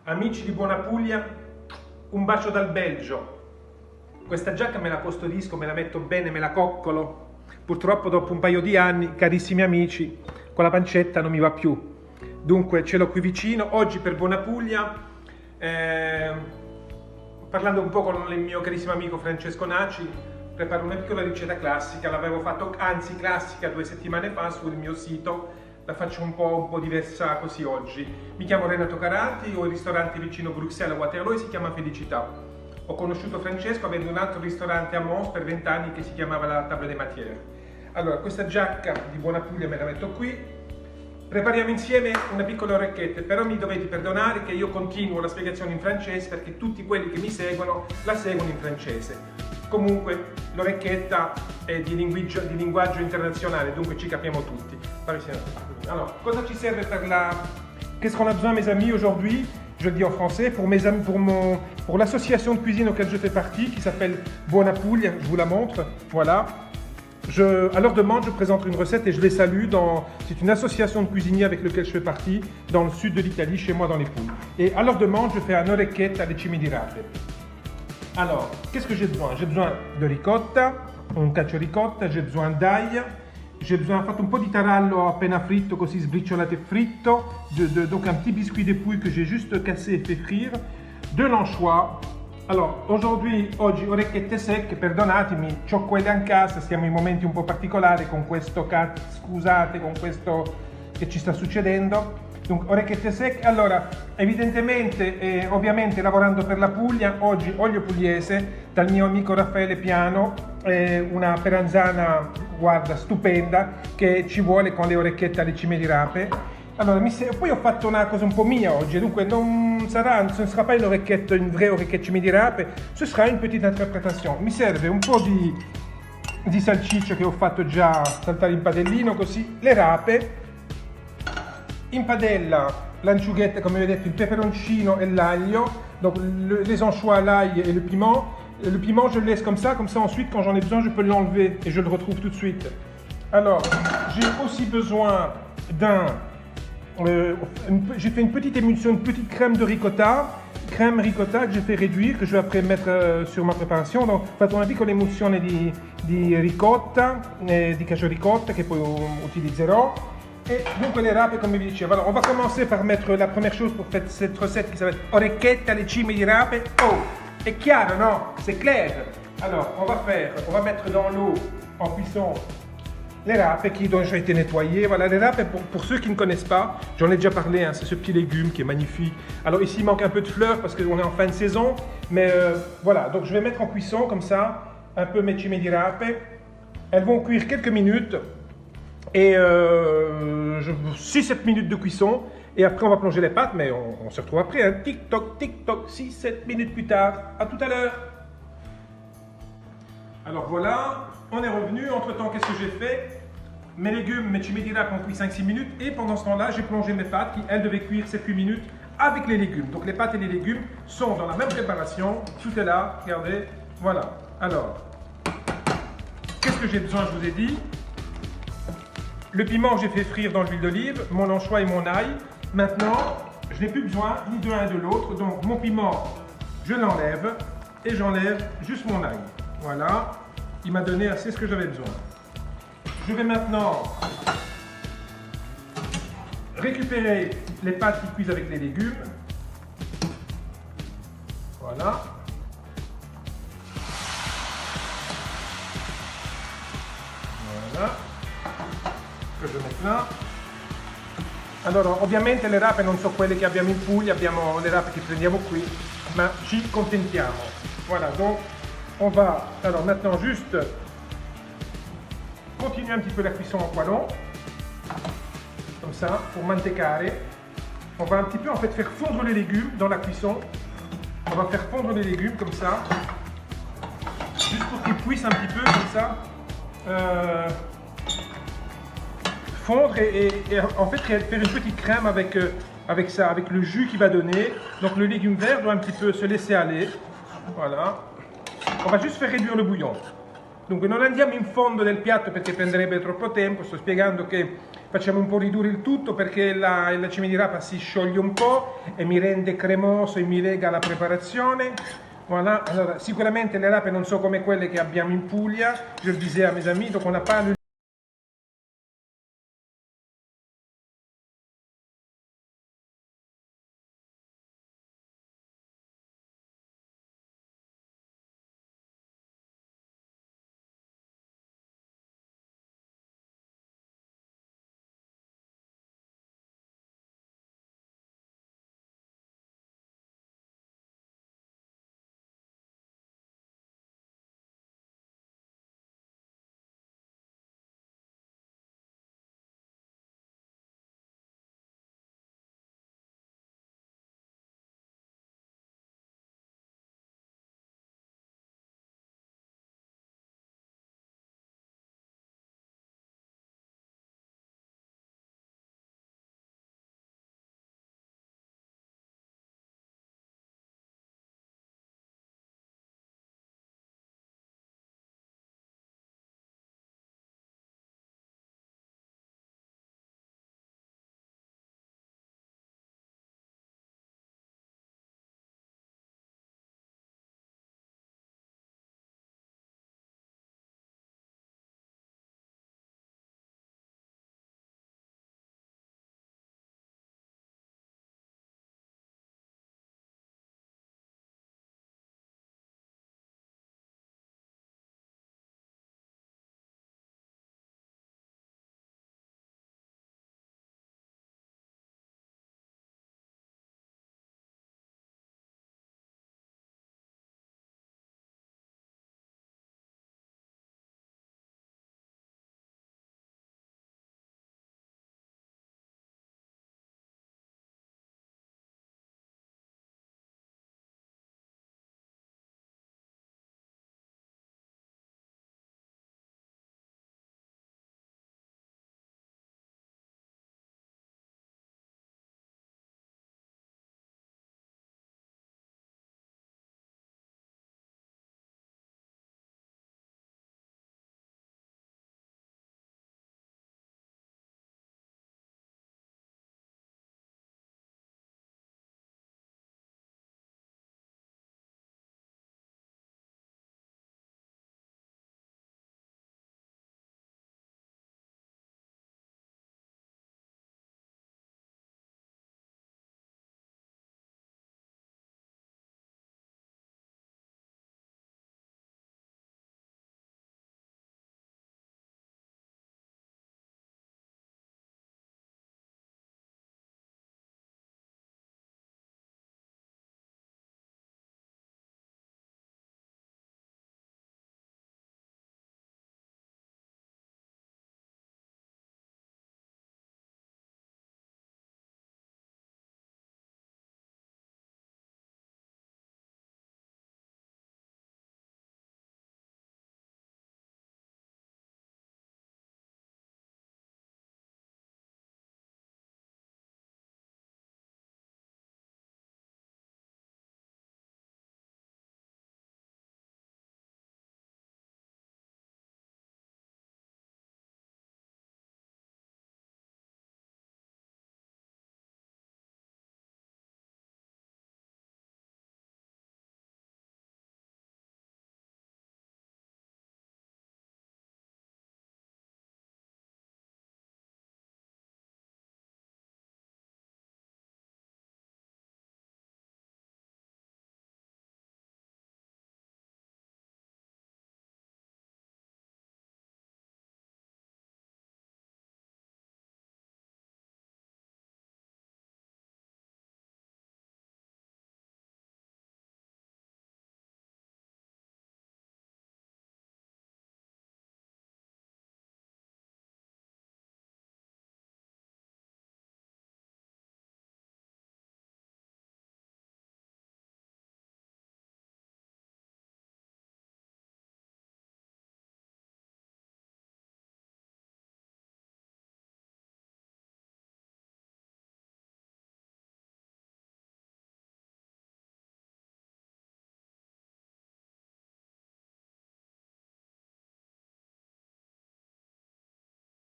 Amici di Buona Puglia, un bacio dal Belgio. Questa giacca me la custodisco, me la metto bene, me la coccolo. Purtroppo dopo un paio di anni, carissimi amici, con la pancetta non mi va più. Dunque ce l'ho qui vicino. Oggi per Buona Puglia, parlando un po' con il mio carissimo amico Francesco Naci, preparo una piccola ricetta classica. L'avevo fatto, anzi classica, 2 settimane fa sul mio sito. La faccio un po' diversa così oggi. Mi chiamo Renato Carati, ho il ristorante vicino Bruxelles a Waterloo e si chiama Felicità. Ho conosciuto Francesco avendo un altro ristorante a Mons per 20 anni che si chiamava la Table des Matières. Allora, questa giacca di Buona Puglia me la metto qui. Prepariamo insieme una piccola orecchietta, però mi dovete perdonare che io continuo la spiegazione in francese perché tutti quelli che mi seguono la seguono in francese. Comunque l'orecchietta è di linguaggio internazionale, dunque ci capiamo tutti. Alors, cosa ci serve per la... Qu'est-ce qu'on a besoin, mes amis, aujourd'hui? Je le dis en français, pour mes amis, pour l'association de cuisine auquel je fais partie, qui s'appelle Buona Puglia, je vous la montre, voilà. À leur demande, je présente une recette et je les salue. C'est une association de cuisiniers avec laquelle je fais partie, dans le sud de l'Italie, chez moi dans les Pouilles. Et à leur demande, je fais un orecchietta alle cime di rape. Alors, qu'est-ce que j'ai besoin? J'ai besoin de ricotta, un cacio ricotta, j'ai besoin d'ail, j'ai besoin, ho fatto un po' di tarallo appena fritto, così sbriciolato e fritto, donc un petit biscuit de pouille que j'ai juste cassé et fait frire, de l'anchois. Alors, oggi orecchiette secche, perdonatemi, c'ho quelle a casa, siamo in momenti un po' particolari con questo scusate, con questo che ci sta succedendo. Dunque, orecchiette secche. Allora, evidentemente, ovviamente lavorando per la Puglia, oggi olio pugliese dal mio amico Raffaele Piano, una peranzana, guarda, stupenda, che ci vuole con le orecchiette alle cime di rape. Allora, poi ho fatto una cosa un po' mia oggi, dunque ce ne sera pas une vraie orecchiette cime di rape, ce sera une petite interprétation. Mi serve un po' di salsiccia che ho fatto già saltare in padellino, così le rape. In padella l'anciughetta, come vi ho detto, il peperoncino et l'aglio, donc les anchois, l'ail et le piment. Le piment, je le laisse comme ça ensuite quand j'en ai besoin, je peux l'enlever et je le retrouve tout de suite. Alors, j'ai aussi besoin j'ai fait une petite émulsion, une petite crème ricotta que j'ai fait réduire, que je vais après mettre sur ma preparazione. Donc, ho fatto una piccola emulsione di ricotta, di cacio ricotta che poi utilizzerò. Et donc les rape, comme je vous disais. Alors, on va commencer par mettre la première chose pour faire cette recette qui s'appelle orecchietta alle cime di rape. Oh, è chiaro, no? C'est clair. Alors, on va mettre dans l'eau en cuisson les rape qui ont déjà été nettoyées. Voilà, les rape, pour ceux qui ne connaissent pas, j'en ai déjà parlé, hein, c'est ce petit légume qui est magnifique. Alors ici, il manque un peu de fleurs parce qu'on est en fin de saison, mais voilà, donc je vais mettre en cuisson comme ça, un peu mes cime di rape. Elles vont cuire quelques minutes. Et 6-7 minutes de cuisson, et après on va plonger les pâtes, mais on se retrouve après, hein. Tic-toc, 6-7 minutes plus tard. À tout à l'heure. Alors voilà, on est revenu. Entre temps, qu'est-ce que j'ai fait? Mes légumes, mes cime di rape ont cuit 5-6 minutes, et pendant ce temps-là, j'ai plongé mes pâtes qui, elles, devaient cuire 7-8 minutes avec les légumes. Donc les pâtes et les légumes sont dans la même préparation. Tout est là, regardez, voilà. Alors, qu'est-ce que j'ai besoin, je vous ai dit? Le piment, j'ai fait frire dans l'huile d'olive, mon anchois et mon ail. Maintenant, je n'ai plus besoin ni de l'un ni de l'autre. Donc, mon piment, je l'enlève et j'enlève juste mon ail. Voilà, il m'a donné assez ce que j'avais besoin. Je vais maintenant récupérer les pâtes qui cuisent avec les légumes. Voilà. Voilà. Que je mette là. Allora, ovviamente le rape non sono quelle che abbiamo in Puglia, abbiamo le rape che prendiamo qui, ma ci contentiamo. Voilà, donc on va alors maintenant juste continuer un petit peu la cuisson en poêlon, comme ça, pour mantecare. On va un petit peu en fait faire fondre les légumes dans la cuisson. On va faire fondre les légumes comme ça, juste pour qu'ils cuisent un petit peu comme ça. Fondre et en fait faire une petite crème avec ça, avec le jus qu'il va donner. Donc le légume vert doit un petit peu se laisser aller. Voilà. On va juste faire réduire le bouillon. Dunque non andiamo in fondo del piatto perché prenderebbe troppo tempo, sto spiegando che facciamo un po' ridurre il tutto perché il cime di rapa si scioglie un po' e mi rende cremoso e mi lega la preparazione. Voilà. Allora, sicuramente le rape non sono come quelle che abbiamo in Puglia, je le disais à mes amis, donc on n'a pas le